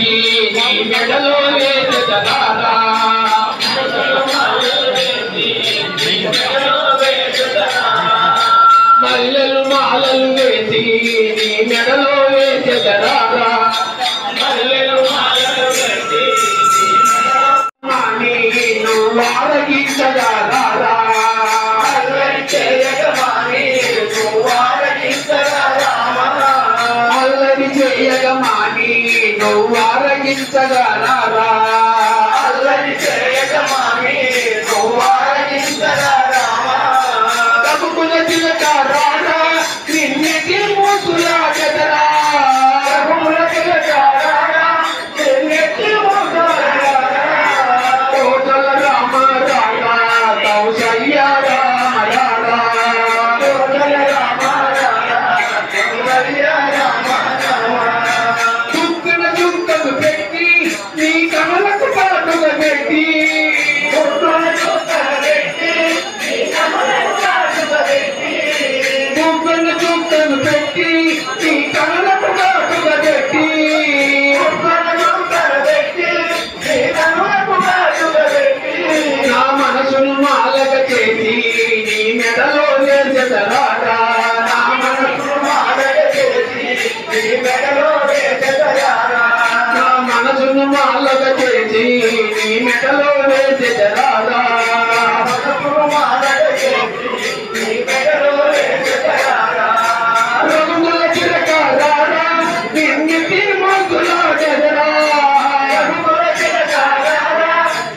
వేసి నీ మెడలో వేసెదరారా మల్లెలు మాలలు వేసి నీ మెడలో వేసెదరారా మల్లెలు మాలలు వేసి నువ్వు ఆరగించగలరా అల్లరి చేయగమాని నువ్వు ఆరగించగలరా అల్లరి చేయగమాని నువ్వు ఆరగించగలరా అల్లరి చేయగమాని నువ్వు ఆరగించగలరా కబుకుల చిలకారా నిన్నటి మూసులాగదరా కబుకుల చిలకారా నిన్నటి మూసులాగదరా కోటల రామ రామ కౌసల్య రామ రామ కోటల రామ రామ కౌసల్య రామ రామ చుక్కన చుక్కలు పెట్టి నీ కమలకు పాటుగా పెట్టి చుక్కన చుక్కలు పెట్టి నీ కమలకు పాటుగా పెట్టి చుక్కన చుక్కలు పెట్టి నీ కమలకు పాటుగా పెట్టి చుక్కన చుక్కలు పెట్టి నీ కమలకు పాటుగా పెట్టి నా మనసును మాలక చేసి నీ మెడలో వేసెదరారా నా మనసును మాలక చేసి నీ మెడలో వేసెదరారా నా మనసును మాలక చేసి నీ మెడలో వేసెదరారా మనసును మాలక చేసి నీ మెడలో వేసెదరారా రఘుకుల చిరకారా నిన్నటి మూసులాగదరా రఘుకుల చిరకారా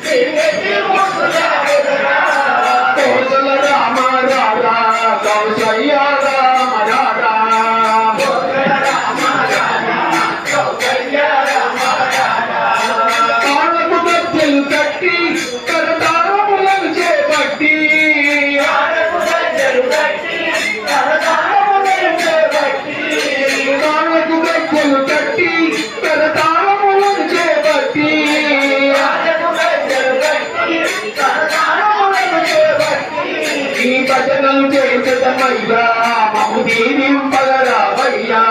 నిన్నటి మూసులాగదరా కోసల రామ రామ కౌసల్య రామ రామ కోసల రామ రామ కౌసల్య రామ రామ కాళ్ళకు గజ్జెలు కట్టి కరతాళములను చేపట్టి కాళ్ళకు గజ్జెలు కట్టి కరతాళములను చేపట్టి కాళ్ళకు గజ్జెలు కట్టి కరతాళములను చేపట్టి కాళ్ళకు గజ్జెలు కట్టి కరతాళములను చేపట్టి ఈ భజనలు చేసేదమయ్యా మమ్ము దీవింపగరావయ్యా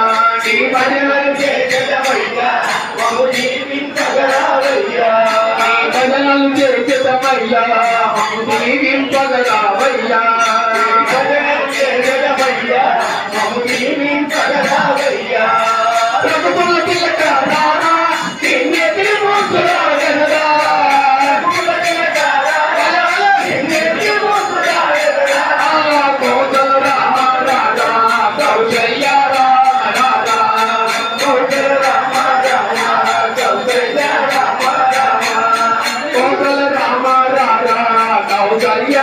నీ భజనలు చేసేదమయ్యా మమ్ము దీవింపగరావయ్యా నీ భజనలు చేసేదమయ్యా మమ్ము దీవింపగరావయ్యా నీ భజనలు చేసేదమయ్యా మమ్ము దీవింపగరావయ్యా రఘుకుల తిలకారా నిన్నటి మూసులాగదరా రఘుకుల తిలకారా నిన్నటి మూసులాగదరా కోసల రామ రామ కౌసల్య రామ రామ కోసల రామ రామ కౌసల్య రామ రామ కోసల రామ రామ కౌసల్య